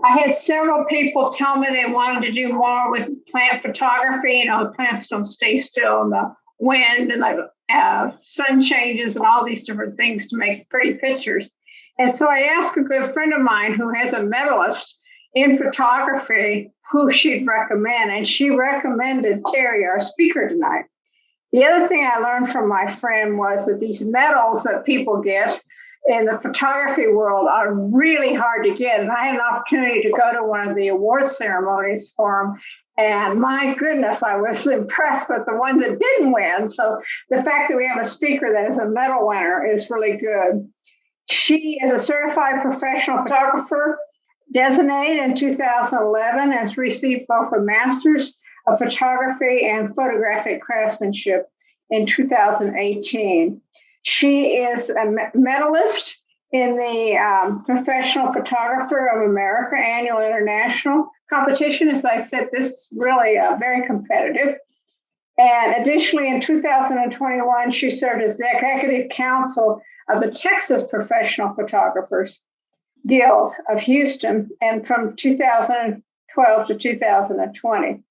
I had several people tell me they wanted to do more with plant photography. Plants don't stay still in the wind and the sun changes and all these different things to make pretty pictures. And so I asked a good friend of mine who has a medalist in photography who she'd recommend. And she recommended Terry, our speaker tonight. The other thing I learned from my friend was that these medals that people get in the photography world are really hard to get. And I had an opportunity to go to one of the award ceremonies for them. And my goodness, I was impressed with the ones that didn't win. So the fact that we have a speaker that is a medal winner is really good. She is a certified professional photographer designated in 2011 and has received both a master's of photography and photographic craftsmanship in 2018. She is a medalist in the Professional Photographer of America Annual International Competition. As I said, this is really very competitive. And additionally, in 2021, she served as the executive council of the Texas Professional Photographers Guild of Houston, and from 2012 to 2020.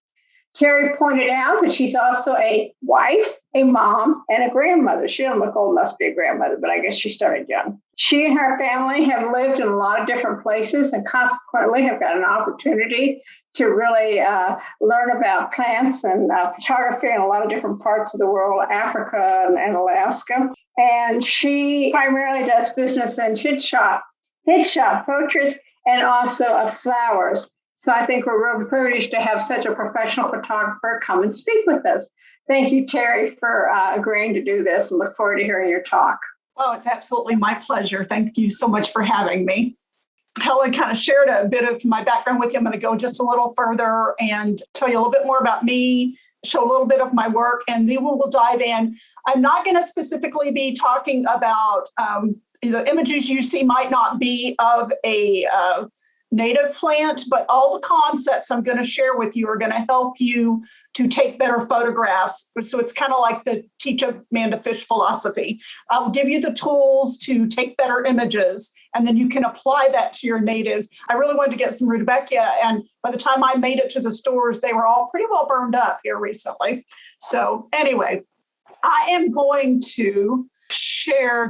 Terry pointed out that she's also a wife, a mom, and a grandmother. She doesn't look old enough to be a grandmother, but I guess she started young. She and her family have lived in a lot of different places and consequently have got an opportunity to really learn about plants and photography in a lot of different parts of the world, Africa and Alaska. And she primarily does business in headshot portraits and also of flowers. So I think we're real privileged to have such a professional photographer come and speak with us. Thank you, Terry, for agreeing to do this, and look forward to hearing your talk. Oh, it's absolutely my pleasure. Thank you so much for having me. Helen kind of shared a bit of my background with you. I'm going to go just a little further and tell you a little bit more about me, show a little bit of my work, and then we'll dive in. I'm not going to specifically be talking about the images you see might not be of a native plant, but all the concepts I'm going to share with you are going to help you to take better photographs. So it's kind of like the teach a man to fish philosophy. I'll give you the tools to take better images, and then you can apply that to your natives. I really wanted to get some rudbeckia, and by the time I made it to the stores, they were all pretty well burned up here recently. So anyway, I am going to share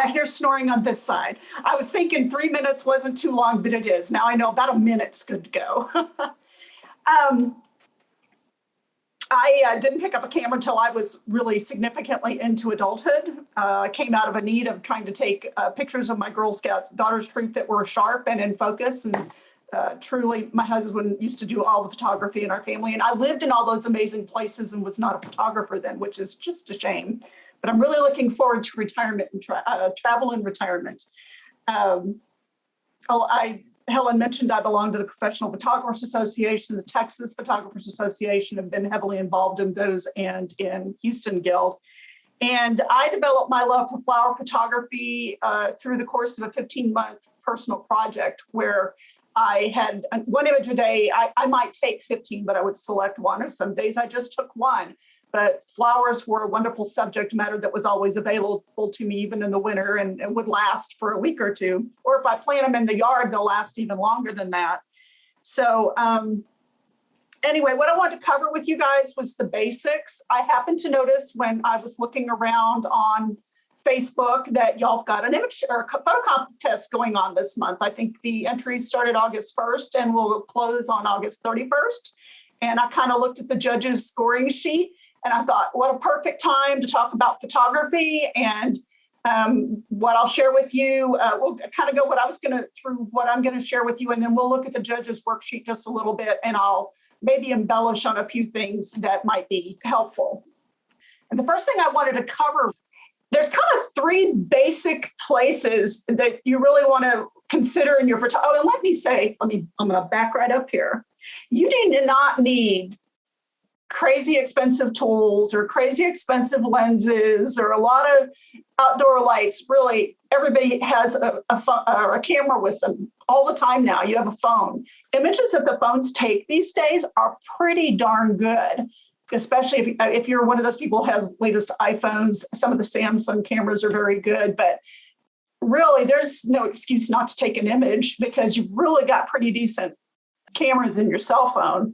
I hear snoring on this side. I was thinking 3 minutes wasn't too long, but it is. Now I know about a minute's good to go. I didn't pick up a camera until I was really significantly into adulthood. I came out of a need of trying to take pictures of my Girl Scouts daughters troop that were sharp and in focus. And truly, my husband used to do all the photography in our family. And I lived in all those amazing places and was not a photographer then, which is just a shame. But I'm really looking forward to retirement and travel and retirement. Helen mentioned I belong to the Professional Photographers Association, the Texas Photographers Association, have been heavily involved in those, and in Houston Guild. And I developed my love for flower photography through the course of a 15-month personal project where I had one image a day. I might take 15, but I would select one, or some days I just took one. But flowers were a wonderful subject matter that was always available to me, even in the winter, and it would last for a week or two. Or if I plant them in the yard, they'll last even longer than that. So anyway, what I wanted to cover with you guys was the basics. I happened to notice when I was looking around on Facebook that y'all have got an image or photo contest going on this month. I think the entries started August 1st and will close on August 31st. And I kind of looked at the judges' scoring sheet. And I thought, what a perfect time to talk about photography. And what I'll share with you, we'll kind of go through what I'm going to share with you, and then we'll look at the judges' worksheet just a little bit, and I'll maybe embellish on a few things that might be helpful. And the first thing I wanted to cover, there's kind of three basic places that you really want to consider in your photography. Oh, and let me say, I'm going to back right up here. You do not need crazy expensive tools or crazy expensive lenses or a lot of outdoor lights. Really, everybody has a phone or a camera with them all the time now. You have a phone. Images that the phones take these days are pretty darn good, especially if you're one of those people who has latest iPhones. Some of the Samsung cameras are very good, but really there's no excuse not to take an image because you've really got pretty decent cameras in your cell phone.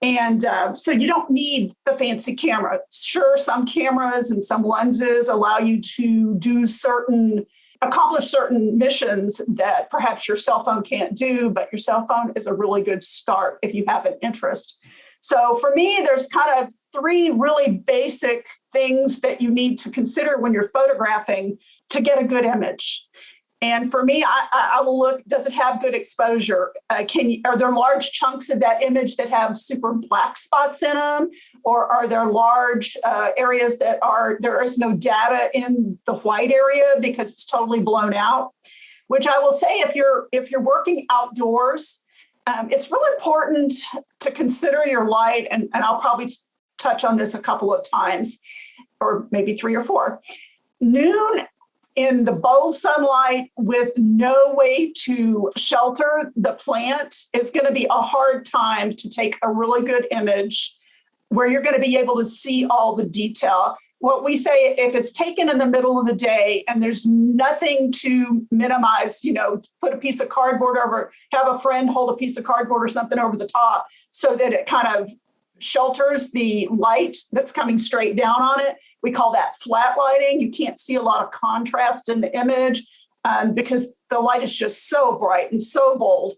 And so you don't need the fancy camera. Sure, some cameras and some lenses allow you to accomplish certain missions that perhaps your cell phone can't do, but your cell phone is a really good start if you have an interest. So for me, there's kind of three really basic things that you need to consider when you're photographing to get a good image. And for me, I will look, does it have good exposure? Are there large chunks of that image that have super black spots in them? Or are there large areas that there is no data in the white area because it's totally blown out? Which I will say, if you're working outdoors, it's really important to consider your light, and I'll probably touch on this a couple of times, or maybe 3 or 4. Noon in the bold sunlight with no way to shelter the plant is going to be a hard time to take a really good image where you're going to be able to see all the detail. What we say, if it's taken in the middle of the day and there's nothing to minimize, put a piece of cardboard over, have a friend hold a piece of cardboard or something over the top so that it kind of shelters the light that's coming straight down on it. We call that flat lighting. You can't see a lot of contrast in the image because the light is just so bright and so bold.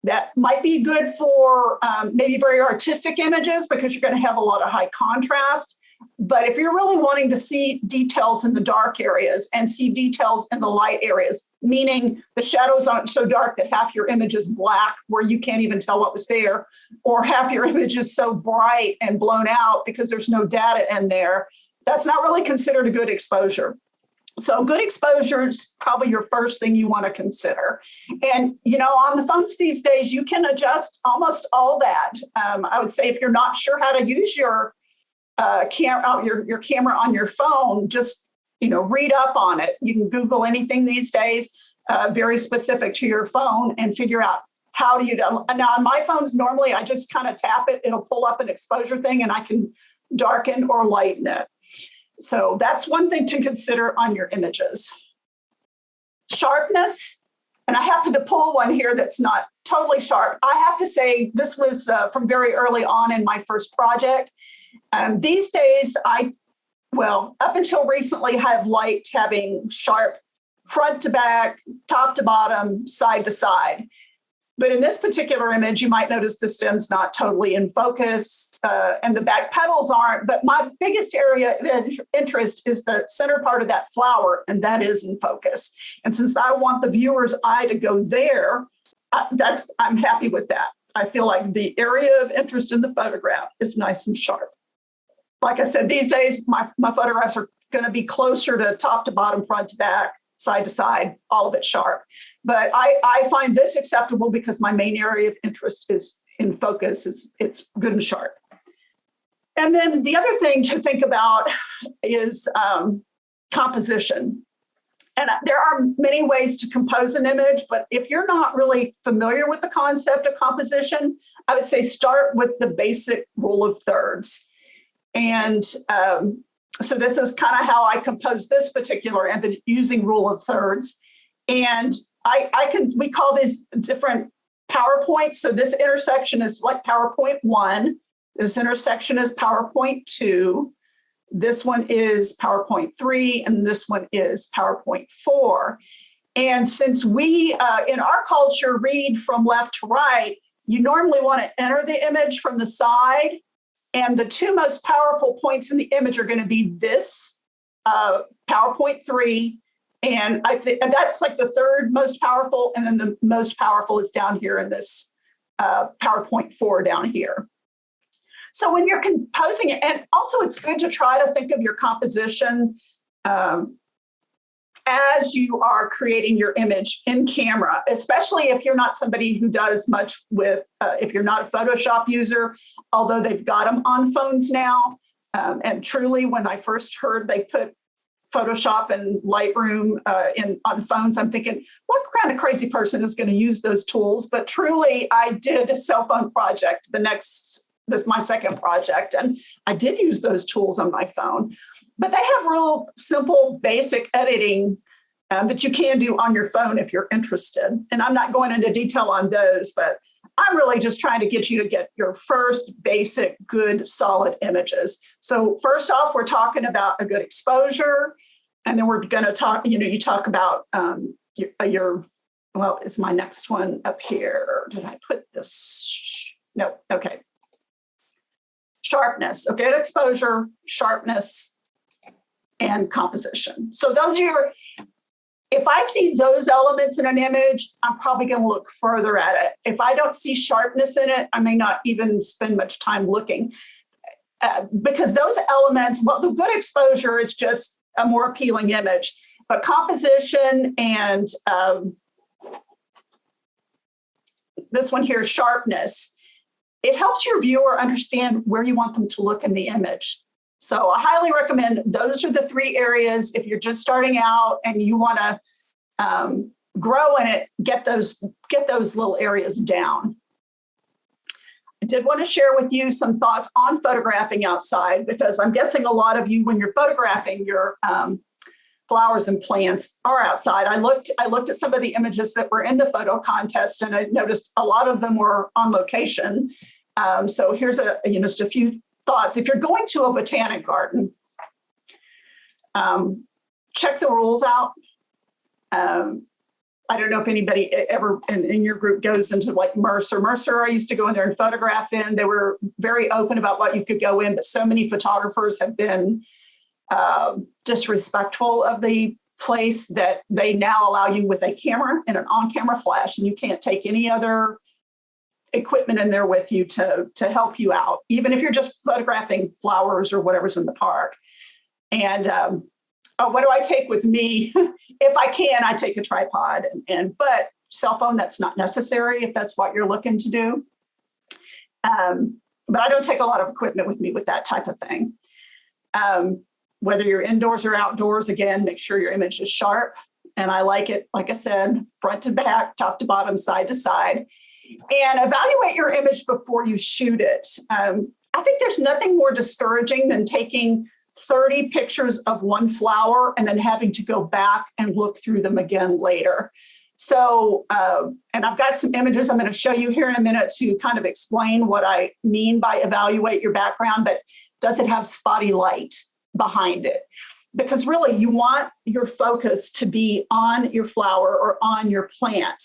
That might be good for maybe very artistic images because you're going to have a lot of high contrast. But if you're really wanting to see details in the dark areas and see details in the light areas, meaning the shadows aren't so dark that half your image is black where you can't even tell what was there, or half your image is so bright and blown out because there's no data in there, that's not really considered a good exposure. So good exposure is probably your first thing you want to consider. And, on the phones these days, you can adjust almost all that. I would say if you're not sure how to use your camera on your phone, just, read up on it. You can Google anything these days, very specific to your phone, and figure out how do you do. Now on my phones, normally I just kind of tap it, it'll pull up an exposure thing and I can darken or lighten it. So that's one thing to consider on your images. Sharpness, and I happen to pull one here that's not totally sharp. I have to say this was from very early on in my first project. These days, up until recently, have liked having sharp front to back, top to bottom, side to side. But in this particular image, you might notice the stem's not totally in focus and the back petals aren't. But my biggest area of interest is the center part of that flower, and that is in focus. And since I want the viewer's eye to go there, I'm happy with that. I feel like the area of interest in the photograph is nice and sharp. Like I said, these days, my photographs are going to be closer to top to bottom, front to back, side to side, all of it sharp. But I find this acceptable because my main area of interest is in focus. It's good and sharp. And then the other thing to think about is composition. And there are many ways to compose an image, but if you're not really familiar with the concept of composition, I would say start with the basic rule of thirds. And so this is kind of how I compose this particular image using rule of thirds. And we call these different PowerPoints. So this intersection is like PowerPoint 1. This intersection is PowerPoint 2. This one is PowerPoint 3, and this one is PowerPoint 4. And since we, in our culture, read from left to right, you normally want to enter the image from the side. And the two most powerful points in the image are going to be this PowerPoint 3. And I think that's like the third most powerful. And then the most powerful is down here in this PowerPoint 4 down here. So when you're composing it, and also it's good to try to think of your composition as you are creating your image in camera, especially if you're not somebody who does much with, if you're not a Photoshop user, although they've got them on phones now. And truly, when I first heard they put Photoshop and Lightroom on phones, I'm thinking, what kind of crazy person is going to use those tools? But truly, I did a cell phone project. This is my second project, and I did use those tools on my phone. But they have real simple, basic editing that you can do on your phone if you're interested. And I'm not going into detail on those, but I'm really just trying to get you to get your first basic, good, solid images. So first off, we're talking about a good exposure. And then we're going to talk, you talk about well, it's my next one up here. Did I put this? No, okay. Sharpness, okay, exposure, sharpness, and composition. So those are if I see those elements in an image, I'm probably going to look further at it. If I don't see sharpness in it, I may not even spend much time looking because those elements, well, the good exposure is just a more appealing image, but composition and this one here, sharpness, it helps your viewer understand where you want them to look in the image. So I highly recommend those are the three areas. If you're just starting out and you want to grow in it, get those little areas down. I did want to share with you some thoughts on photographing outside, because I'm guessing a lot of you, when you're photographing your flowers and plants, are outside. I looked at some of the images that were in the photo contest, and I noticed a lot of them were on location. So here's just a few thoughts. If you're going to a botanic garden, check the rules out. I don't know if anybody ever in your group goes into like Mercer. Mercer, I used to go in there and photograph in. They were very open about what you could go in, but so many photographers have been disrespectful of the place that they now allow you with a camera and an on-camera flash, and you can't take any other equipment in there with you to help you out, even if you're just photographing flowers or whatever's in the park. And what do I take with me? If I can, I take a tripod, but cell phone, that's not necessary if that's what you're looking to do. But I don't take a lot of equipment with me with that type of thing. Whether you're indoors or outdoors, again, make sure your image is sharp. And I like it, like I said, front to back, top to bottom, side to side. And evaluate your image before you shoot it. I think there's nothing more discouraging than taking 30 pictures of one flower and then having to go back and look through them again later. So, and I've got some images I'm going to show you here in a minute to kind of explain what I mean by evaluate your background, but does it have spotty light behind it? because really you want your focus to be on your flower or on your plant.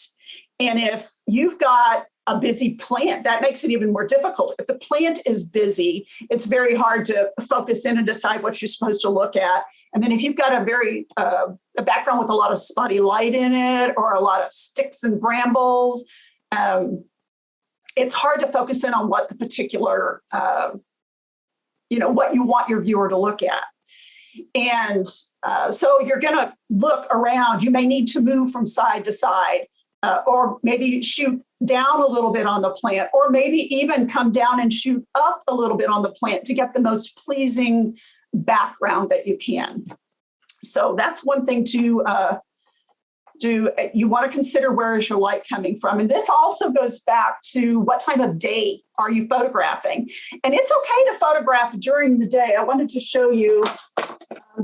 And if you've got a busy plant, that makes it even more difficult. If the plant is busy, it's very hard to focus in and decide what you're supposed to look at. And then if you've got a background with a lot of spotty light in it or a lot of sticks and brambles, it's hard to focus in on what the particular, what you want your viewer to look at. And so you're going to look around. You may need to move from side to side, or maybe shoot down a little bit on the plant, or maybe even come down and shoot up a little bit on the plant to get the most pleasing background that you can. So that's one thing to do. You want to consider, where is your light coming from? And this also goes back to what time of day are you photographing? And it's okay to photograph during the day. I wanted to show you,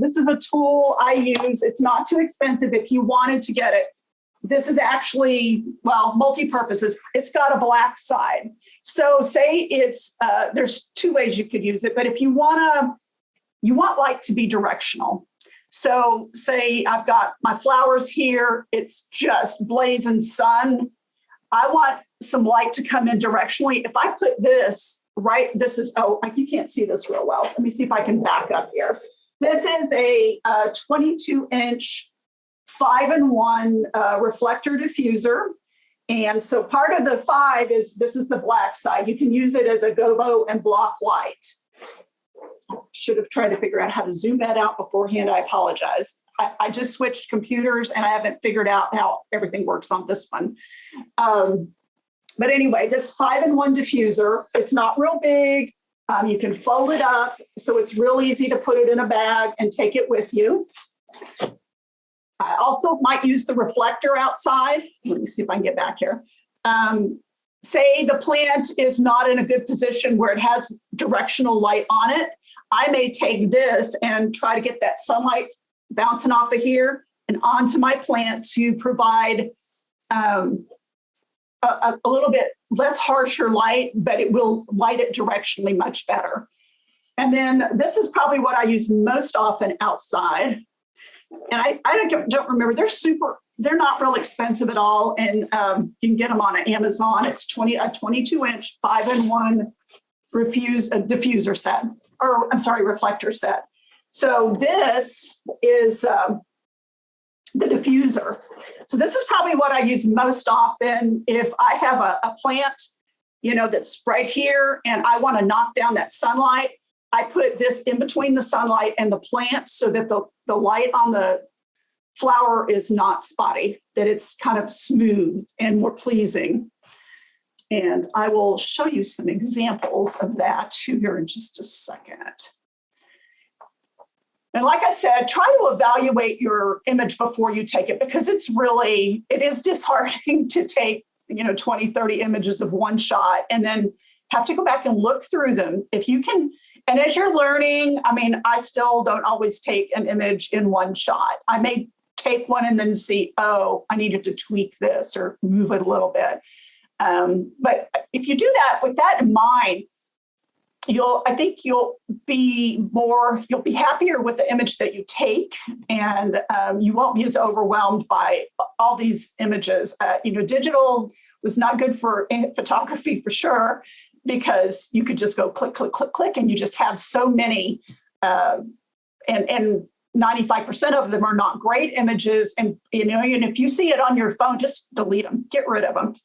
this is a tool I use. It's not too expensive if you wanted to get it. This is actually, multi-purposes. It's got a black side. So say it's, there's two ways you could use it, but if you want light to be directional. So say I've got my flowers here, it's just blazing sun. I want some light to come in directionally. If I put this right, you can't see this real well. Let me see if I can back up here. This is a 22-inch 5-in-1 reflector diffuser. And so part of the 5 is, this is the black side. You can use it as a gobo and block light. Should have tried to figure out how to zoom that out beforehand. I apologize. I just switched computers and I haven't figured out how everything works on this one. But anyway, this 5-in-1 diffuser, it's not real big. You can fold it up, so it's real easy to put it in a bag and take it with you. I also might use the reflector outside. Let me see if I can get back here. Say the plant is not in a good position where it has directional light on it. I may take this and try to get that sunlight bouncing off of here and onto my plant to provide a little bit less harsher light, but it will light it directionally much better. And then this is probably what I use most often outside. And I don't remember, they're not real expensive at all. And you can get them on Amazon. It's a 22-inch 5-in-1 diffuser set, reflector set. So this is the diffuser. So this is probably what I use most often if I have a plant, that's right here and I want to knock down that sunlight. I put this in between the sunlight and the plant so that the light on the flower is not spotty, that it's kind of smooth and more pleasing. And I will show you some examples of that here in just a second. And like I said, try to evaluate your image before you take it, because it is disheartening to take, 20, 30 images of one shot and then have to go back and look through them. If you can, and as you're learning, I still don't always take an image in one shot. I may take one and then see, oh, I needed to tweak this or move it a little bit. But if you do that with that in mind, I think you'll be happier with the image that you take, and you won't be as overwhelmed by all these images. Digital was not good for photography for sure, because you could just go click, click, click, click, and you just have so many, and 95% of them are not great images. And if you see it on your phone, just delete them, get rid of them.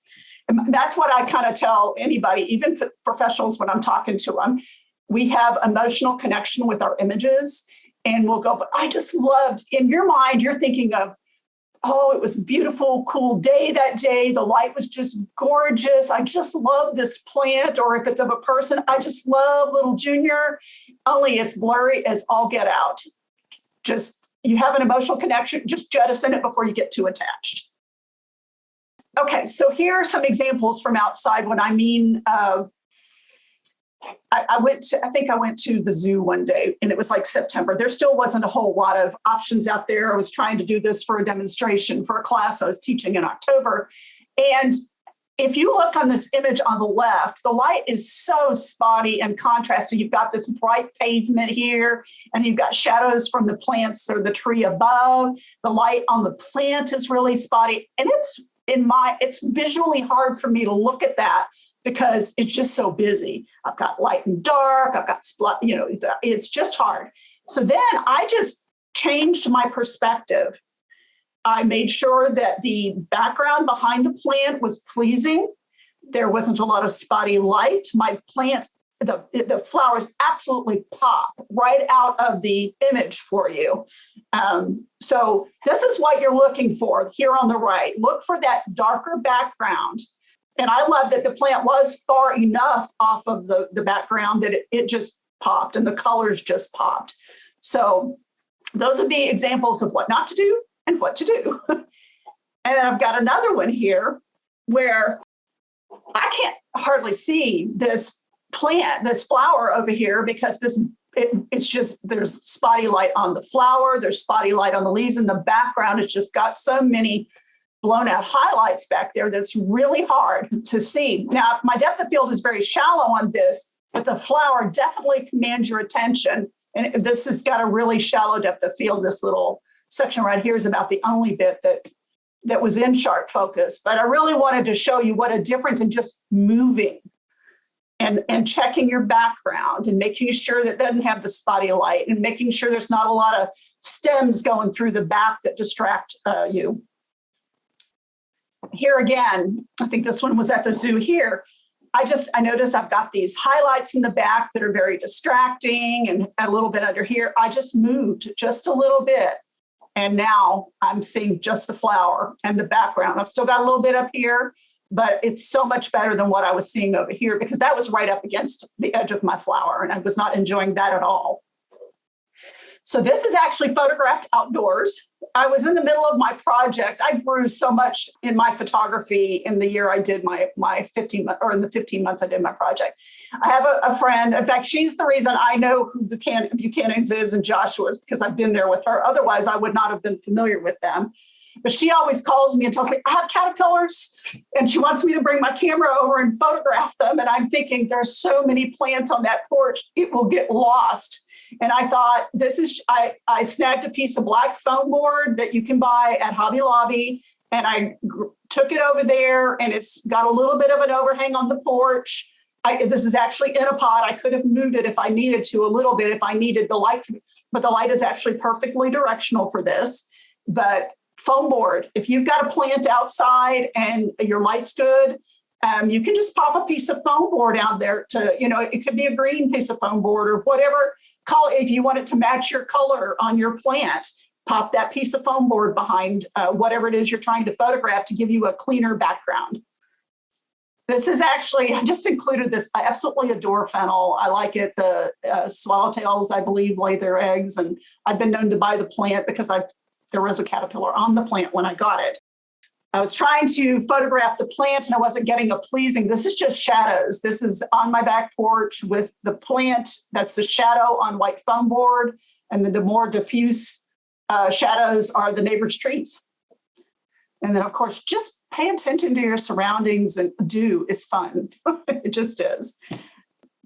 And that's what I kind of tell anybody, even professionals, when I'm talking to them. We have emotional connection with our images, and we'll go, but I just loved, in your mind, you're thinking of, oh, it was a beautiful, cool day that day. The light was just gorgeous. I just love this plant. Or if it's of a person, I just love little Junior, only it's blurry as all get out. Just, you have an emotional connection, just jettison it before you get too attached. Okay, so here are some examples from outside. When I mean, I went to the zoo one day, and it was like September. There still wasn't a whole lot of options out there. I was trying to do this for a demonstration for a class I was teaching in October. And if you look on this image on the left, the light is so spotty and contrasted. You've got this bright pavement here, and you've got shadows from the plants or the tree above. The light on the plant is really spotty. And it's visually hard for me to look at that because it's just so busy. I've got light and dark, I've got it's just hard. So then I just changed my perspective. I made sure that the background behind the plant was pleasing. There wasn't a lot of spotty light. My plant, the flowers absolutely pop right out of the image for you. So this is what you're looking for here on the right. Look for that darker background. And I love that the plant was far enough off of the background that it just popped and the colors just popped. So those would be examples of what not to do and what to do. And then I've got another one here where I can't hardly see this plant, this flower over here, because it's just, there's spotty light on the flower, there's spotty light on the leaves, and the background has just got so many blown out highlights back there that's really hard to see. Now, my depth of field is very shallow on this, but the flower definitely commands your attention. And this has got a really shallow depth of field. This little section right here is about the only bit that was in sharp focus. But I really wanted to show you what a difference in just moving and checking your background and making sure that it doesn't have the spotty light and making sure there's not a lot of stems going through the back that distract you. Here again, I think this one was at the zoo here. I noticed I've got these highlights in the back that are very distracting and a little bit under here. I just moved just a little bit. And now I'm seeing just the flower and the background. I've still got a little bit up here, but it's so much better than what I was seeing over here because that was right up against the edge of my flower and I was not enjoying that at all. So this is actually photographed outdoors. I was in the middle of my project. I grew so much in my photography in the year I did my 15 months, or in the 15 months I did my project. I have a friend, in fact, she's the reason I know who Buchanan's is and Joshua's because I've been there with her. Otherwise, I would not have been familiar with them. But she always calls me and tells me, I have caterpillars, and she wants me to bring my camera over and photograph them. And I'm thinking, there's so many plants on that porch, it will get lost. And I thought, I snagged a piece of black foam board that you can buy at Hobby Lobby, and I took it over there, and it's got a little bit of an overhang on the porch. This is actually in a pot. I could have moved it if I needed to a little bit, if I needed the light, but the light is actually perfectly directional for this. But foam board, if you've got a plant outside and your light's good, you can just pop a piece of foam board out there it could be a green piece of foam board or whatever color. If you want it to match your color on your plant, pop that piece of foam board behind whatever it is you're trying to photograph to give you a cleaner background. This is actually, I just included this. I absolutely adore fennel. I like it. The swallowtails, I believe, lay their eggs. And I've been known to buy the plant because there was a caterpillar on the plant when I got it. I was trying to photograph the plant and I wasn't getting a pleasing. This is just shadows. This is on my back porch with the plant. That's the shadow on white foam board. And then the more diffuse shadows are the neighbor's trees. And then, of course, just pay attention to your surroundings and is fun. It just is.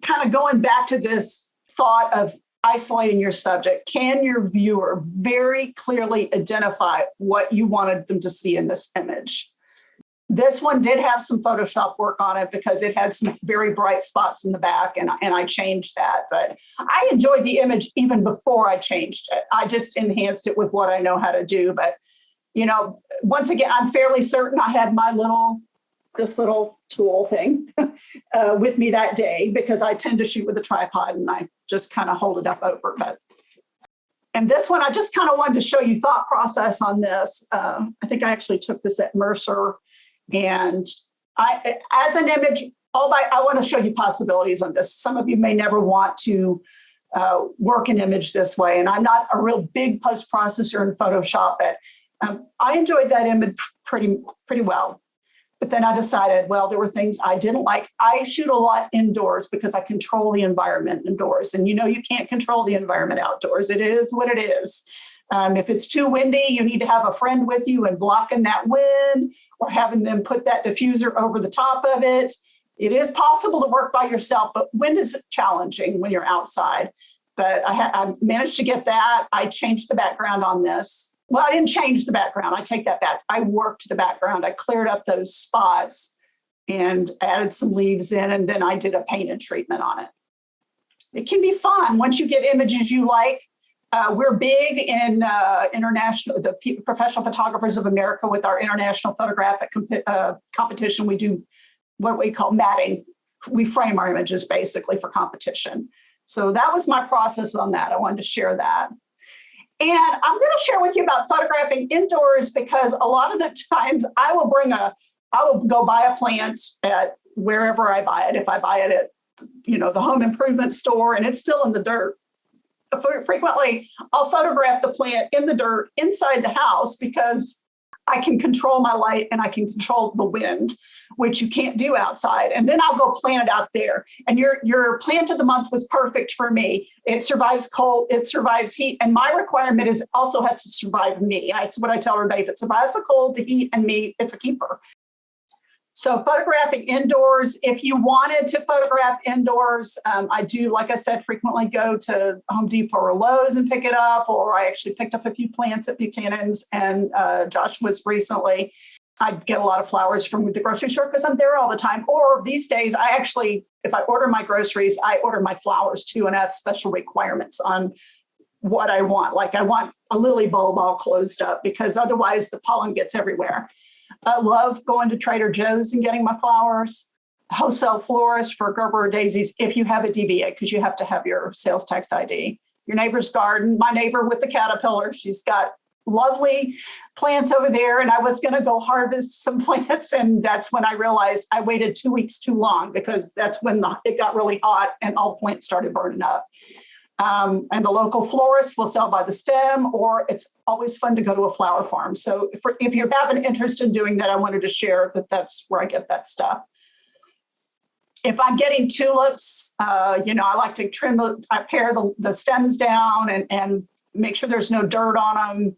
Kind of going back to this thought of isolating your subject, can your viewer very clearly identify what you wanted them to see in this image? This one did have some Photoshop work on it because it had some very bright spots in the back, and I changed that. But I enjoyed the image even before I changed it. I just enhanced it with what I know how to do. But, once again, I'm fairly certain I had this little tool thing with me that day because I tend to shoot with a tripod and I just kind of hold it up over it. And this one, I just kind of wanted to show you thought process on this. I think I actually took this at Mercer, and as an image, I want to show you possibilities on this. Some of you may never want to work an image this way, and I'm not a real big post processor in Photoshop, but I enjoyed that image pretty well. But then I decided, well, there were things I didn't like. I shoot a lot indoors because I control the environment indoors. And you can't control the environment outdoors. It is what it is. If it's too windy, you need to have a friend with you and blocking that wind or having them put that diffuser over the top of it. It is possible to work by yourself, but wind is challenging when you're outside. But I managed to get that. I changed the background on this. Well, I didn't change the background. I take that back. I worked the background. I cleared up those spots and added some leaves in, and then I did a painted treatment on it. It can be fun once you get images you like. We're big in Professional Photographers of America with our international photographic competition. We do what we call matting. We frame our images basically for competition. So that was my process on that. I wanted to share that. And I'm going to share with you about photographing indoors because a lot of the times I will go buy a plant at wherever I buy it. If I buy it at, the home improvement store and it's still in the dirt, frequently I'll photograph the plant in the dirt inside the house because I can control my light and I can control the wind, which you can't do outside. And then I'll go plant it out there. And your plant of the month was perfect for me. It survives cold, it survives heat. And my requirement is also has to survive me. It's what I tell everybody. If it survives the cold, the heat, and me, it's a keeper. So photographing indoors, if you wanted to photograph indoors, I do, like I said, frequently go to Home Depot or Lowe's and pick it up, or I actually picked up a few plants at Buchanan's and Joshua's recently. I get a lot of flowers from the grocery store because I'm there all the time. Or these days, if I order my groceries, I order my flowers too, and I have special requirements on what I want. Like I want a lily bulb all closed up because otherwise the pollen gets everywhere. I love going to Trader Joe's and getting my flowers. Wholesale florist for Gerber or daisies if you have a DBA, because you have to have your sales tax ID. Your neighbor's garden, my neighbor with the caterpillar, she's got lovely plants over there. And I was going to go harvest some plants. And that's when I realized I waited 2 weeks too long because that's when it got really hot and all the plants started burning up. And the local florist will sell by the stem, or it's always fun to go to a flower farm. So if you have an interest in doing that, I wanted to share that that's where I get that stuff. If I'm getting tulips, I like to I pare the stems down and make sure there's no dirt on them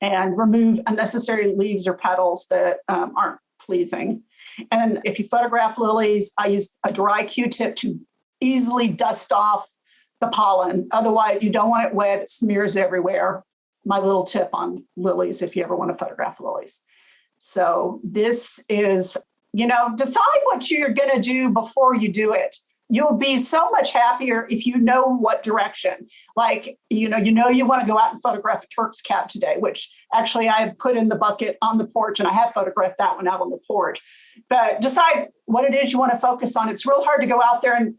and remove unnecessary leaves or petals that aren't pleasing. And if you photograph lilies, I use a dry Q-tip to easily dust off the pollen. Otherwise, you don't want it wet. It smears everywhere. My little tip on lilies, if you ever want to photograph lilies. So this is, decide what you're going to do before you do it. You'll be so much happier if you know what direction. Like, you want to go out and photograph a Turk's cap today, which actually I have put in the bucket on the porch, and I have photographed that one out on the porch. But decide what it is you want to focus on. It's real hard to go out there and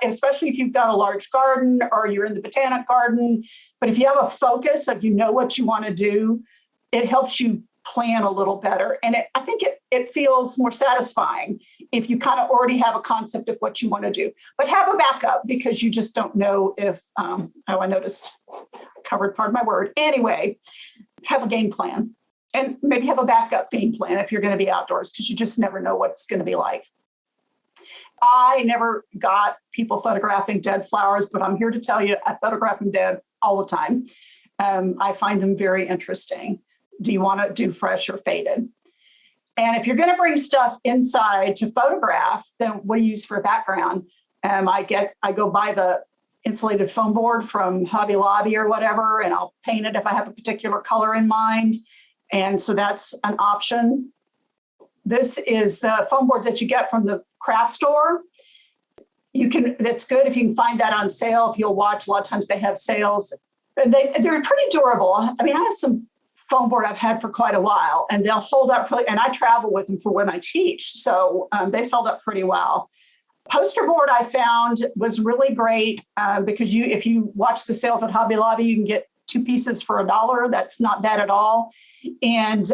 especially if you've got a large garden or you're in the botanic garden. But if you have a focus of what you want to do, it helps you plan a little better. And I think it feels more satisfying if you kind of already have a concept of what you want to do. But have a backup because you just don't know if, I noticed, covered part of my word. Anyway, have a game plan and maybe have a backup game plan if you're going to be outdoors because you just never know what it's going to be like. I never got people photographing dead flowers, but I'm here to tell you I photograph them dead all the time. I find them very interesting. Do you want to do fresh or faded? And if you're going to bring stuff inside to photograph, then what do you use for a background? I go buy the insulated foam board from Hobby Lobby or whatever, and I'll paint it if I have a particular color in mind. And so that's an option. This is the foam board that you get from the craft store. It's good if you can find that on sale. If you'll watch, a lot of times they have sales. And they're pretty durable. I mean, I have some foam board I've had for quite a while, and they'll hold up and I travel with them for when I teach. So they've held up pretty well. Poster board I found was really great because if you watch the sales at Hobby Lobby, you can get 2 pieces for $1. That's not bad at all. And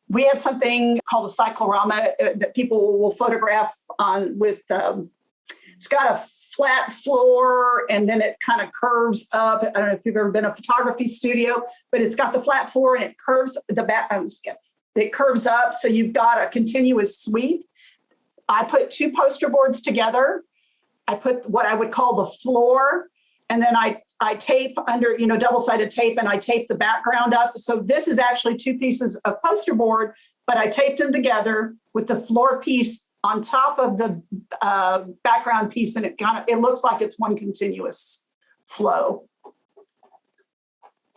we have something called a cyclorama that people will photograph on with, it's got a flat floor and then it kind of curves up. I don't know if you've ever been in a photography studio, but it's got the flat floor and it curves it curves up. So you've got a continuous sweep. I put 2 poster boards together. I put what I would call the floor, and then I I tape under, double-sided tape, and I tape the background up. So this is actually 2 pieces of poster board, but I taped them together with the floor piece on top of the background piece, and it looks like it's one continuous flow.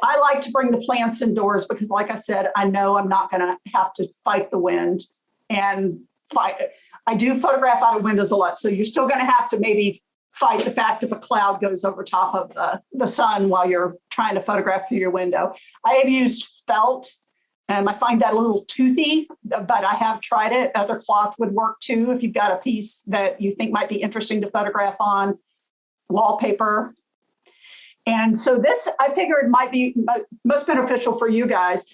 I like to bring the plants indoors because, like I said, I know I'm not going to have to fight the wind and fight. I do photograph out of windows a lot, so you're still going to have to maybe fight the fact if a cloud goes over top of the sun while you're trying to photograph through your window. I have used felt, and I find that a little toothy, but I have tried it. Other cloth would work too if you've got a piece that you think might be interesting to photograph on. Wallpaper. And so this, I figured, might be most beneficial for you guys.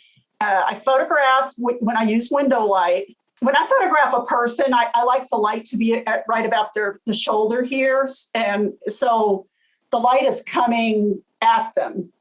I photograph when I use window light. When I photograph a person, I like the light to be right about the shoulder here. And so the light is coming at them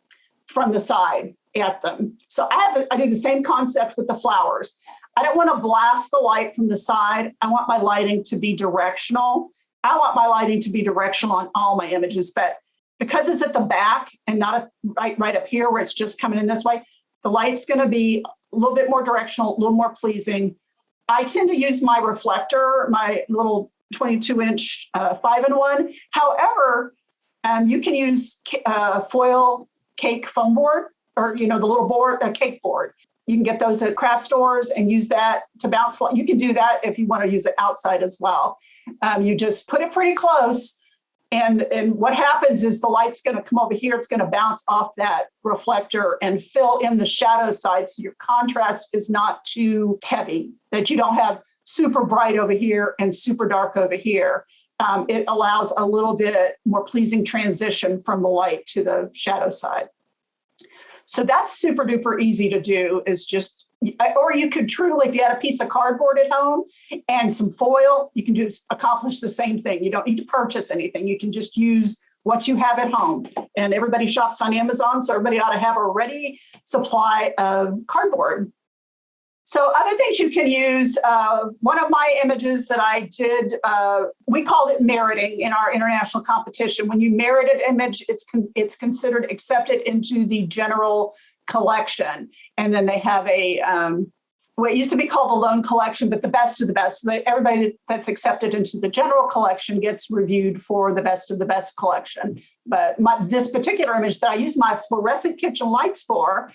from the side at them. So I do the same concept with the flowers. I don't want to blast the light from the side. I want my lighting to be directional. I want my lighting to be directional on all my images, but because it's at the back and not right up here where it's just coming in this way, the light's going to be a little bit more directional, a little more pleasing. I tend to use my reflector, my little 22-inch 5-in-1. However, you can use foil cake foam board, or the little board, a cake board. You can get those at craft stores and use that to bounce. You can do that if you want to use it outside as well. You just put it pretty close. And what happens is the light's going to come over here. It's going to bounce off that reflector and fill in the shadow side. So your contrast is not too heavy, that you don't have super bright over here and super dark over here. It allows a little bit more pleasing transition from the light to the shadow side. So that's super duper easy to do, is just, or you could truly, if you had a piece of cardboard at home and some foil, you can accomplish the same thing. You don't need to purchase anything. You can just use what you have at home. And everybody shops on Amazon, so everybody ought to have a ready supply of cardboard. So other things you can use, one of my images that I did, we called it meriting in our international competition. When you merit an image, it's considered accepted into the general collection. And then they have what used to be called a loan collection, but the best of the best. So everybody that's accepted into the general collection gets reviewed for the best of the best collection. But this particular image that I used my fluorescent kitchen lights for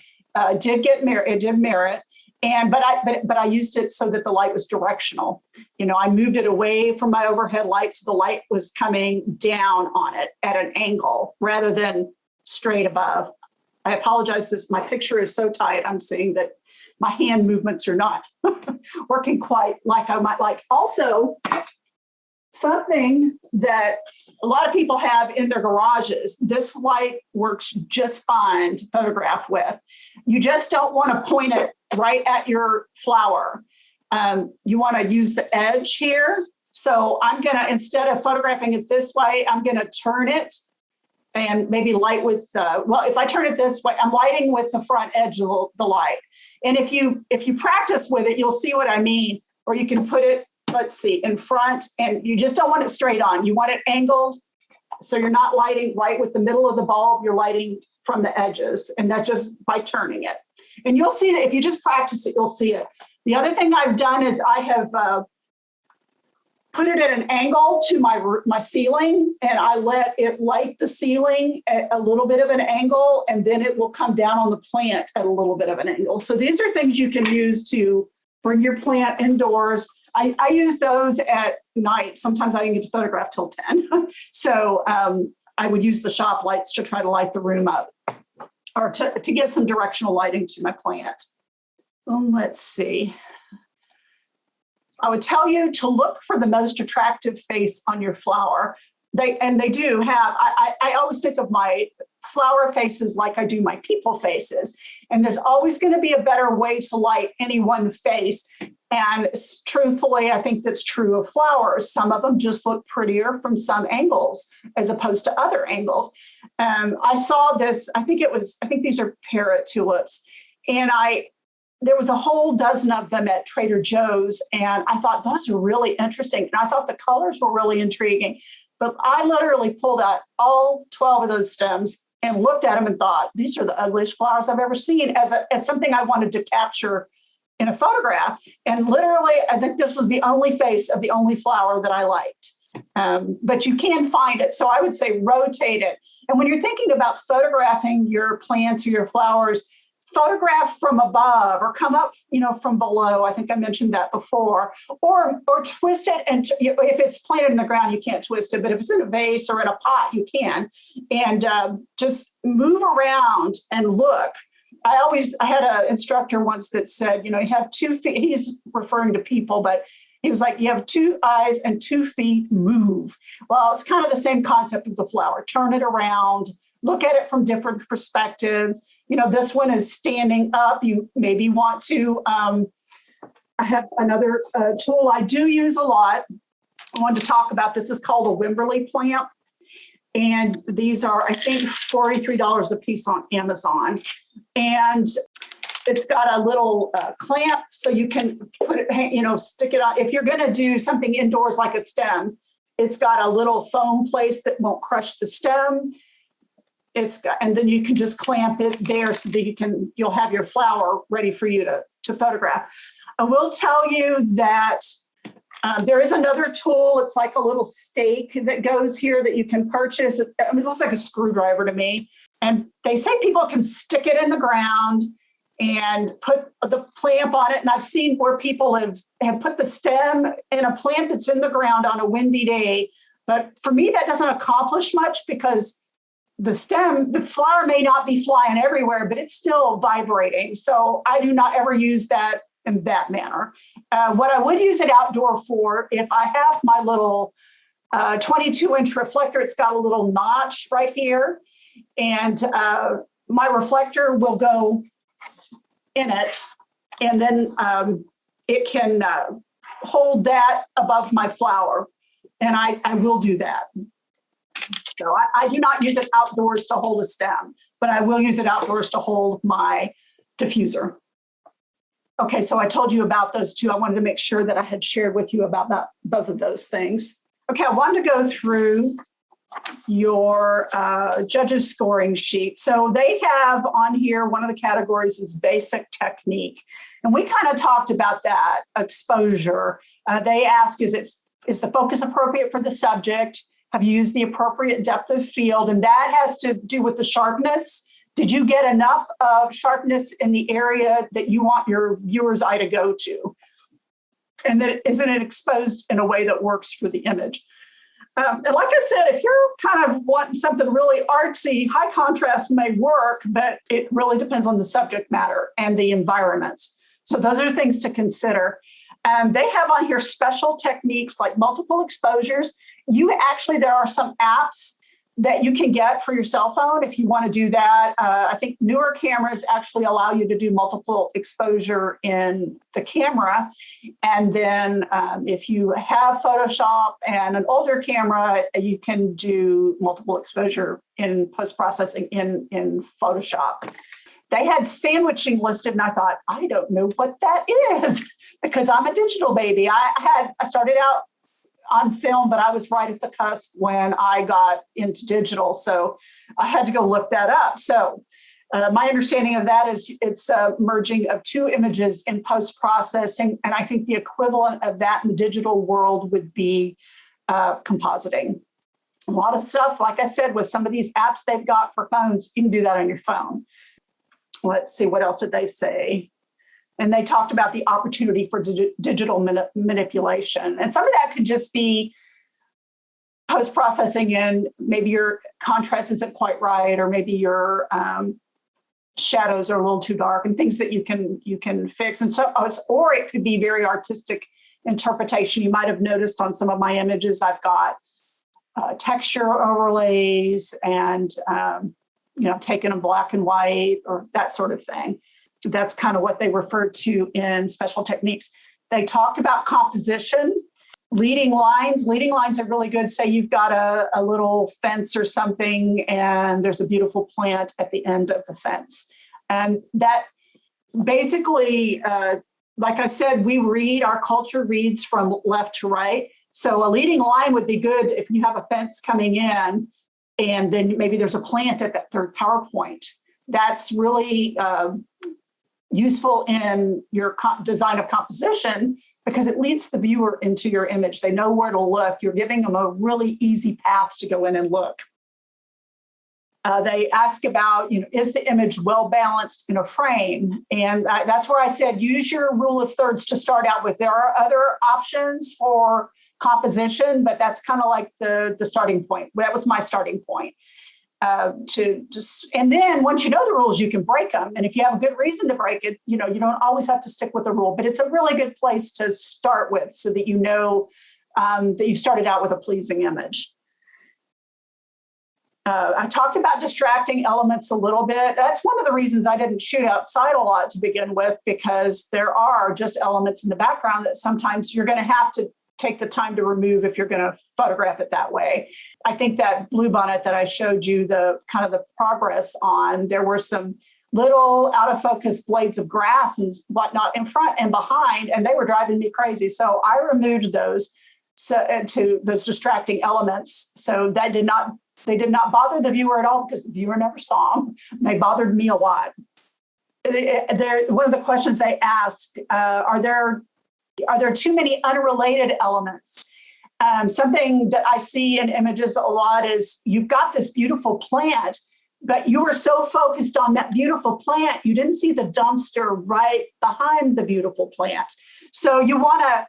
did merit. But I used it so that the light was directional. I moved it away from my overhead light, so the light was coming down on it at an angle rather than straight above. I apologize, my picture is so tight. I'm seeing that my hand movements are not working quite like I might like. Also, something that a lot of people have in their garages, this light works just fine to photograph with. You just don't want to point it right at your flower. You want to use the edge here. So I'm going to, instead of photographing it this way, I'm going to turn it and maybe light with, if I turn it this way, I'm lighting with the front edge of the light. And if you practice with it, you'll see what I mean. Or you can put it, let's see, in front, and you just don't want it straight on. You want it angled. So you're not lighting right with the middle of the bulb, you're lighting from the edges, and that just by turning it. And you'll see that if you just practice it, you'll see it. The other thing I've done is I have put it at an angle to my ceiling, and I let it light the ceiling at a little bit of an angle, and then it will come down on the plant at a little bit of an angle. So these are things you can use to bring your plant indoors. I use those at night. Sometimes I didn't get to photograph till 10. So I would use the shop lights to try to light the room up, or to give some directional lighting to my plant. Let's see. I would tell you to look for the most attractive face on your flower. They do have, I always think of my flower faces like I do my people faces. And there's always going to be a better way to light any one face. And truthfully, I think that's true of flowers. Some of them just look prettier from some angles as opposed to other angles. I saw this, I think these are parrot tulips. And there was a whole dozen of them at Trader Joe's. And I thought those are really interesting. And I thought the colors were really intriguing. But I literally pulled out all 12 of those stems, and looked at them and thought, these are the ugliest flowers I've ever seen, as something I wanted to capture in a photograph. And literally, I think this was the only face of the only flower that I liked. But you can find it. So I would say rotate it. And when you're thinking about photographing your plants or your flowers, photograph from above or come up, from below. I think I mentioned that before, or twist it. And if it's planted in the ground, you can't twist it, but if it's in a vase or in a pot, you can. And just move around and look. I had an instructor once that said, you have 2 feet. He's referring to people, but he was like, you have 2 eyes and 2 feet, move. Well, it's kind of the same concept of the flower. Turn it around, look at it from different perspectives. This one is standing up. You maybe want to, I have another tool I do use a lot. I wanted to talk about. This is called a Wimberley plant. And these are, I think, $43 a piece on Amazon. And it's got a little clamp, so you can put it, stick it on. If you're going to do something indoors like a stem, it's got a little foam place that won't crush the stem. And then you can just clamp it there so that you'll have your flower ready for you to photograph. I will tell you that there is another tool. It's like a little stake that goes here that you can purchase. It looks like a screwdriver to me. And they say people can stick it in the ground and put the clamp on it. And I've seen where people have put the stem in a plant that's in the ground on a windy day. But for me, that doesn't accomplish much because the flower may not be flying everywhere, but it's still vibrating. So I do not ever use that in that manner. What I would use it outdoor for, if I have my little 22-inch reflector, it's got a little notch right here. And my reflector will go in it, and then it can hold that above my flower. And I will do that. So I do not use it outdoors to hold a stem, but I will use it outdoors to hold my diffuser. Okay, so I told you about those two. I wanted to make sure that I had shared with you about both of those things. Okay, I wanted to go through your judges scoring sheet. So they have on here, one of the categories is basic technique. And we kind of talked about that, exposure. They ask, is the focus appropriate for the subject? Have you used the appropriate depth of field? And that has to do with the sharpness. Did you get enough of sharpness in the area that you want your viewer's eye to go to? And that isn't it exposed in a way that works for the image? And like I said, if you're kind of wanting something really artsy, high contrast may work, but it really depends on the subject matter and the environment. So those are things to consider. They have on here special techniques like multiple exposures. There are some apps that you can get for your cell phone if you want to do that. I think newer cameras actually allow you to do multiple exposure in the camera. And then if you have Photoshop and an older camera, you can do multiple exposure in post-processing in Photoshop. They had sandwiching listed, and I thought, I don't know what that is because I'm a digital baby. I started out on film, but I was right at the cusp when I got into digital. So I had to go look that up. So my understanding of that is it's a merging of 2 images in post-processing. And I think the equivalent of that in the digital world would be compositing. A lot of stuff, like I said, with some of these apps they've got for phones, you can do that on your phone. Let's see, what else did they say? And they talked about the opportunity for digital manipulation. And some of that could just be post-processing and maybe your contrast isn't quite right, or maybe your shadows are a little too dark and things that you can fix. And so, or it could be very artistic interpretation. You might have noticed on some of my images, I've got texture overlays and, taken in black and white or that sort of thing. That's kind of what they referred to in special techniques. They talked about composition, leading lines. Leading lines are really good. Say you've got a little fence or something, and there's a beautiful plant at the end of the fence. And that basically, like I said, our culture reads from left to right. So a leading line would be good if you have a fence coming in and then maybe there's a plant at that third PowerPoint. That's really useful in your design of composition because it leads the viewer into your image. They know where to look. You're giving them a really easy path to go in and look. They ask about, is the image well balanced in a frame? And that's where I said, use your rule of thirds to start out with. There are other options for composition, but that's kind of like the starting point. That was my starting point. And then once you know the rules, you can break them. And if you have a good reason to break it, you don't always have to stick with the rule, but it's a really good place to start with so that that you've started out with a pleasing image. I talked about distracting elements a little bit. That's one of the reasons I didn't shoot outside a lot to begin with, because there are just elements in the background that sometimes you're going to have to take the time to remove if you're going to photograph it that way. I think that bluebonnet that I showed you the progress on, there were some little out of focus blades of grass and whatnot in front and behind, and they were driving me crazy. So I removed those to those distracting elements. So they did not bother the viewer at all because the viewer never saw them. They bothered me a lot. One of the questions they asked, are there too many unrelated elements? Something that I see in images a lot is you've got this beautiful plant, but you were so focused on that beautiful plant, you didn't see the dumpster right behind the beautiful plant. So you want to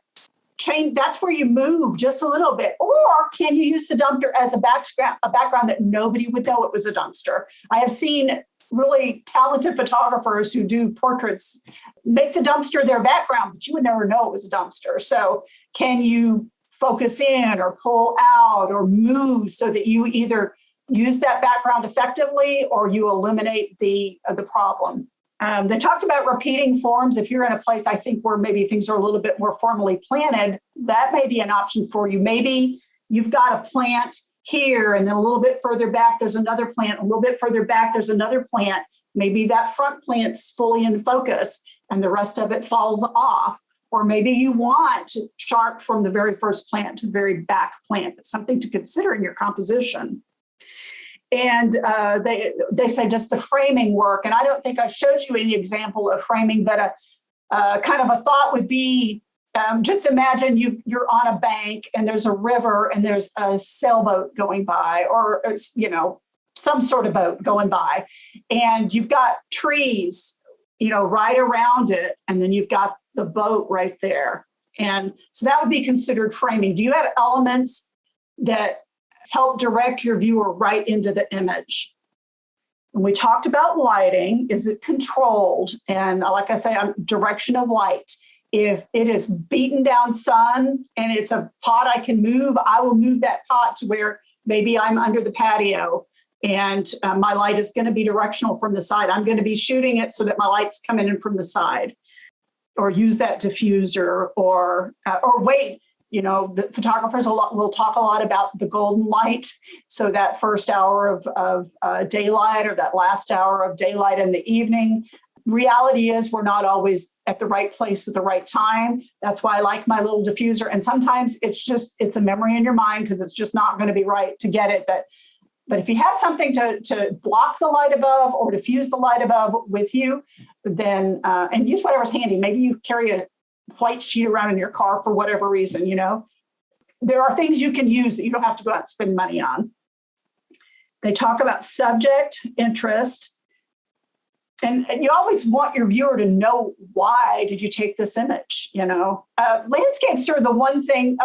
change, that's where you move just a little bit. Or can you use the dumpster as a background that nobody would know it was a dumpster? I have seen really talented photographers who do portraits make the dumpster their background, but you would never know it was a dumpster. So can you focus in or pull out or move so that you either use that background effectively or you eliminate the problem? They talked about repeating forms. If you're in a place, I think, where maybe things are a little bit more formally planted, that may be an option for you. Maybe you've got a plant here, and then a little bit further back, there's another plant. A little bit further back, there's another plant. Maybe that front plant's fully in focus and the rest of it falls off. Or maybe you want sharp from the very first plant to the very back plant. It's something to consider in your composition. And they say, does the framing work? And I don't think I showed you any example of framing, but kind of a thought would be, just imagine you're on a bank and there's a river and there's a sailboat going by, or some sort of boat going by, and you've got trees, right around it, and then you've got the boat right there. And so that would be considered framing. Do you have elements that help direct your viewer right into the image? And we talked about lighting. Is it controlled? And like I say, direction of light. If it is beaten down sun and it's a pot I can move, I will move that pot to where maybe I'm under the patio and my light is going to be directional from the side. I'm going to be shooting it so that my light's coming in from the side, or use that diffuser, or wait. The photographers will talk a lot about the golden light. So that first hour of daylight, or that last hour of daylight in the evening. Reality is we're not always at the right place at the right time. That's why I like my little diffuser. And sometimes it's a memory in your mind because it's just not going to be right to get it. But if you have something to block the light above or diffuse the light above with you, then, and use whatever's handy. Maybe you carry a white sheet around in your car for whatever reason, there are things you can use that you don't have to go out and spend money on. They talk about subject, interest, and you always want your viewer to know, why did you take this image? Landscapes are the one thing.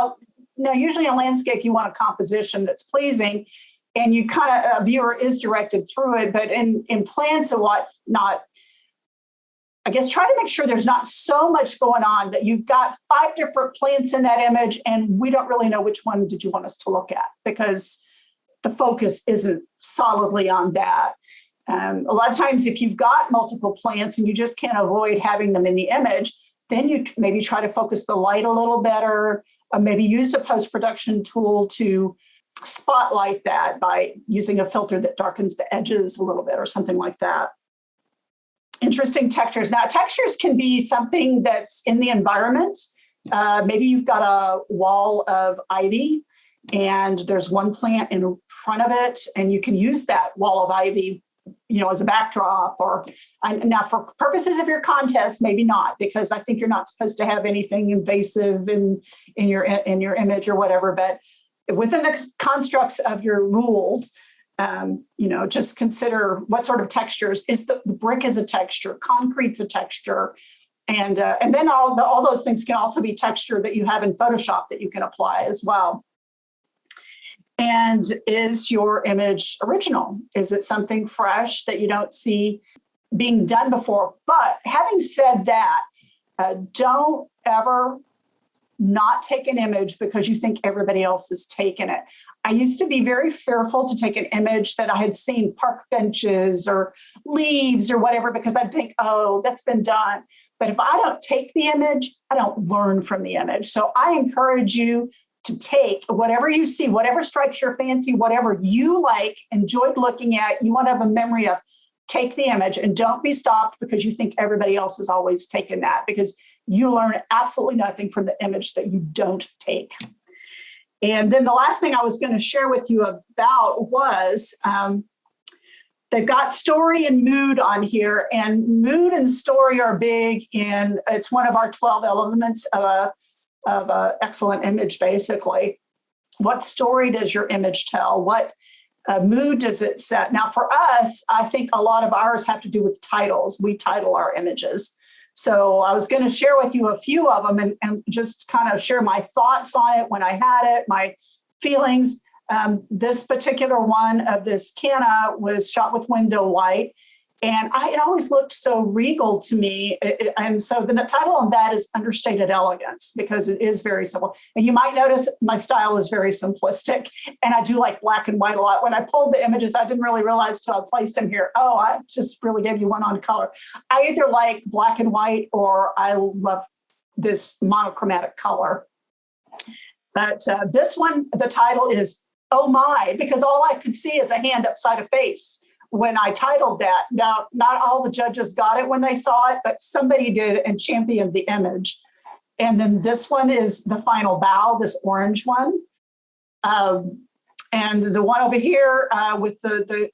Now, usually in landscape, you want a composition that's pleasing, and you a viewer is directed through it. But in plants and whatnot, I guess try to make sure there's not so much going on that you've got 5 different plants in that image and we don't really know which one did you want us to look at, because the focus isn't solidly on that. A lot of times, if you've got multiple plants and you just can't avoid having them in the image, then you maybe try to focus the light a little better, or maybe use a post-production tool to spotlight that by using a filter that darkens the edges a little bit or something like that. Interesting textures. Now, textures can be something that's in the environment. Maybe you've got a wall of ivy and there's one plant in front of it, and you can use that wall of ivy, as a backdrop. Or now, for purposes of your contest, maybe not, because I think you're not supposed to have anything invasive in your image or whatever. But within the constructs of your rules, just consider what sort of textures. Is the brick is a texture, concrete's a texture, and then all those things can also be texture that you have in Photoshop that you can apply as well. And is your image original? Is it something fresh that you don't see being done before? But having said that, don't ever not take an image because you think everybody else has taken it. I used to be very fearful to take an image that I had seen park benches or leaves or whatever, because I'd think, oh, that's been done. But if I don't take the image, I don't learn from the image. So I encourage you to take whatever you see, whatever strikes your fancy, whatever you like, enjoyed looking at, you want to have a memory of, take the image, and don't be stopped because you think everybody else has always taken that, because you learn absolutely nothing from the image that you don't take. And then the last thing I was going to share with you about was they've got story and mood on here, and mood and story are big it's one of our 12 elements of excellent image, basically. What story does your image tell? What mood does it set? Now, for us, I think a lot of ours have to do with titles. We title our images. So I was going to share with you a few of them and just kind of share my thoughts on it when I had it, my feelings. This particular one of this canna was shot with window light, and it always looked so regal to me. And so the title on that is Understated Elegance, because it is very simple. And you might notice my style is very simplistic, and I do like black and white a lot. When I pulled the images, I didn't really realize till I placed them here, oh, I just really gave you one on color. I either like black and white or I love this monochromatic color. But this one, the title is Oh My, because all I could see is a hand upside a face when I titled that. Now, not all the judges got it when they saw it, but somebody did and championed the image. And then this one is The Final Bow, this orange one. And the one over here with the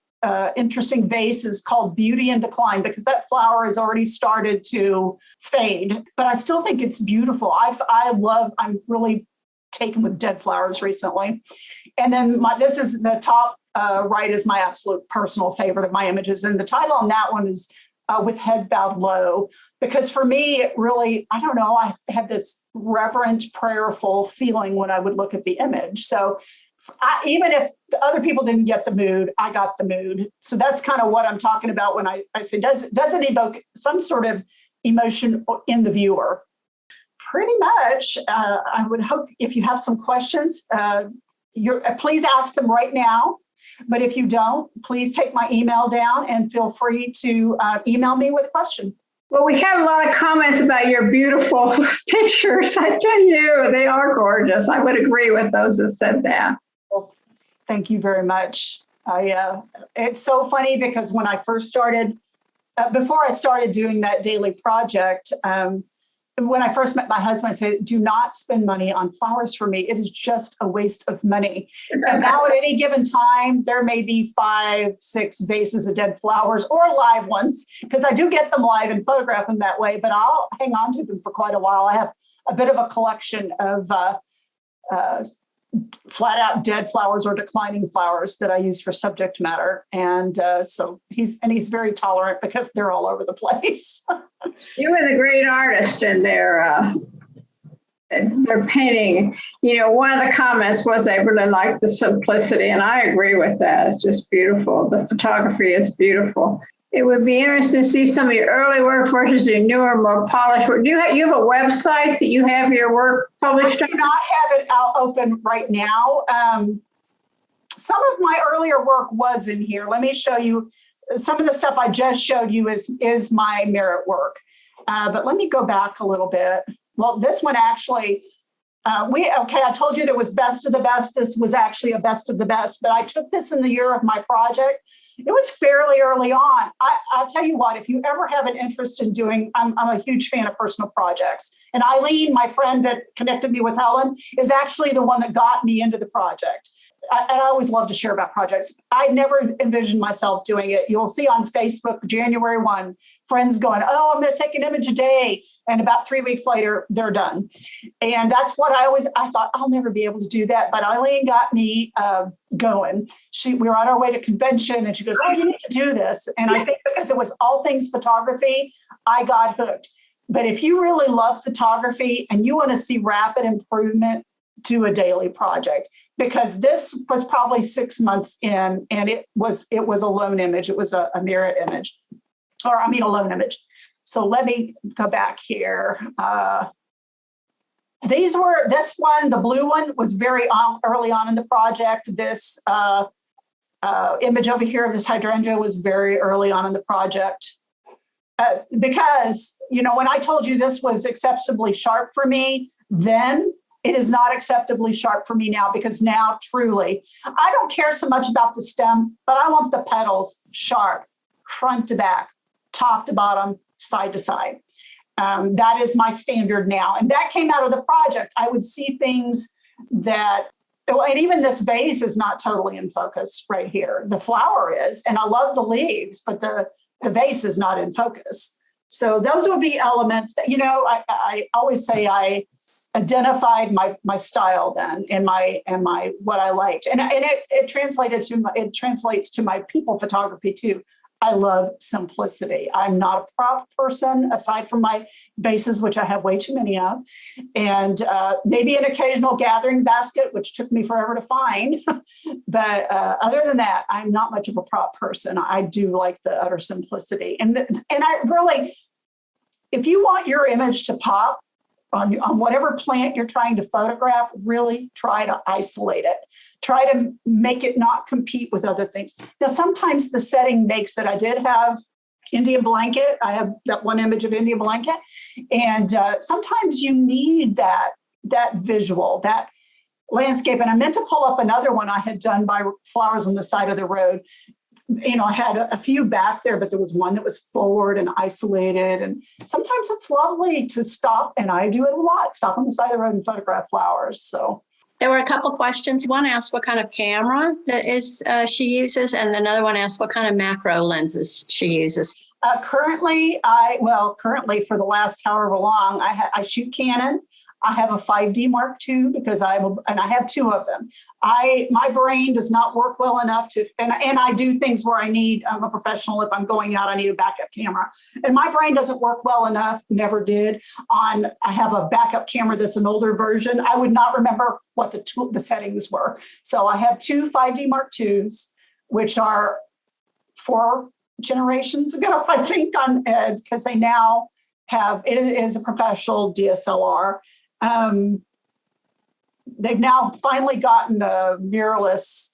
interesting vase is called Beauty in Decline, because that flower has already started to fade, but I still think it's beautiful. I'm really taken with dead flowers recently. And then this is the top right is my absolute personal favorite of my images. And the title on that one is With Head Bowed Low, because for me, it really, I don't know, I had this reverent, prayerful feeling when I would look at the image. So even if the other people didn't get the mood, I got the mood. So that's kind of what I'm talking about when I say, does it evoke some sort of emotion in the viewer? Pretty much. I would hope if you have some questions, please ask them right now. But if you don't, please take my email down and feel free to email me with a question. Well, we had a lot of comments about your beautiful pictures. I tell you, they are gorgeous. I would agree with those that said that. Well, thank you very much. It's so funny because when I first started, before I started doing that daily project, when I first met my husband, I said, do not spend money on flowers for me. It is just a waste of money. And now at any given time, there may be 5, 6 vases of dead flowers or live ones, because I do get them live and photograph them that way, but I'll hang on to them for quite a while. I have a bit of a collection of flat out dead flowers or declining flowers that I use for subject matter. And so he's very tolerant because they're all over the place. You were the great artist in their painting. You know, one of the comments was they really like the simplicity, and I agree with that. It's just beautiful. The photography is beautiful. It would be interesting to see some of your early work versus your newer, more polished work. You have a website that you have your work published on? I do not have it out open right now. Some of my earlier work was in here. Let me show you. Some of the stuff I just showed you is my merit work. But let me go back a little bit. Well, this one actually, I told you there was best of the best. This was actually a best of the best, but I took this in the year of my project. It was fairly early on. I'll tell you what, if you ever have an interest in doing, I'm a huge fan of personal projects. And Eileen, my friend that connected me with Helen, is actually the one that got me into the project. I always love to share about projects. I never envisioned myself doing it. You'll see on Facebook, January 1, friends going, oh, I'm going to take an image a day. And about 3 weeks later, they're done. And that's what I thought, I'll never be able to do that. But Eileen got me going. We were on our way to convention and she goes, oh, you need to do this. And I think because it was all things photography, I got hooked. But if you really love photography and you want to see rapid improvement, do a daily project, because this was probably 6 months in and it was a lone image. It was a mirror image, a lone image. So let me go back here. This one, the blue one, was very early on in the project. This image over here of this hydrangea was very early on in the project. Because, when I told you this was acceptably sharp for me, then it is not acceptably sharp for me now, because now truly, I don't care so much about the stem, but I want the petals sharp, front to back, top to bottom, side to side. That is my standard now. And that came out of the project. I would see things and even this vase is not totally in focus right here. The flower is, and I love the leaves, but the vase is not in focus. So those would be elements that, I always say I identified my style then and my what I liked. And it translates to my people photography too. I love simplicity. I'm not a prop person aside from my vases, which I have way too many of, and maybe an occasional gathering basket, which took me forever to find. But other than that, I'm not much of a prop person. I do like the utter simplicity. And I really, if you want your image to pop on whatever plant you're trying to photograph, really try to isolate it. Try to make it not compete with other things. Now, sometimes the setting makes it. I did have Indian blanket. I have that one image of Indian blanket. And sometimes you need that visual, that landscape. And I meant to pull up another one I had done by flowers on the side of the road. I had a few back there, but there was one that was forward and isolated. And sometimes it's lovely to stop, and I do it a lot, stop on the side of the road and photograph flowers. So there were a couple questions. One asked what kind of camera she uses, and another one asked what kind of macro lenses she uses. Currently for the last however long, I shoot Canon. I have a 5D Mark II because I have two of them. My brain does not work well enough and I do things where I'm a professional. If I'm going out, I need a backup camera. And my brain doesn't work well enough, never did. I have a backup camera that's an older version. I would not remember what the settings were. So I have two 5D Mark IIs, which are 4 generations ago, I think, on Ed, because they now it is a professional DSLR. They've now finally gotten a mirrorless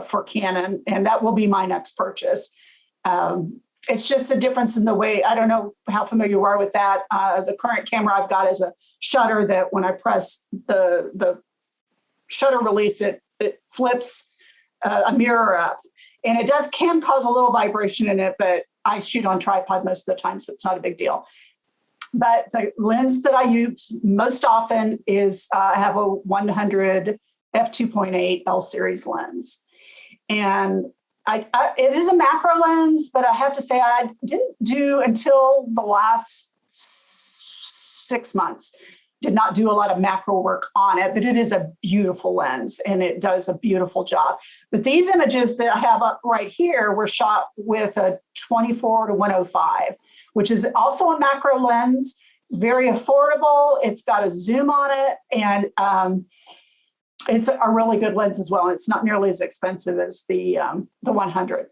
for Canon, and that will be my next purchase. It's just the difference in the way. I don't know how familiar you are with that. The current camera I've got is a shutter that when I press the shutter release, it flips a mirror up, and it can cause a little vibration in it, but I shoot on tripod most of the time, so it's not a big deal. But the lens that I use most often is I have a 100 f2.8 L series lens. And it is a macro lens, but I have to say I didn't do until the last 6 months, did not do a lot of macro work on it, but it is a beautiful lens and it does a beautiful job. But these images that I have up right here were shot with a 24 to 105. Which is also a macro lens. It's very affordable. It's got a zoom on it, and it's a really good lens as well. It's not nearly as expensive as the 100.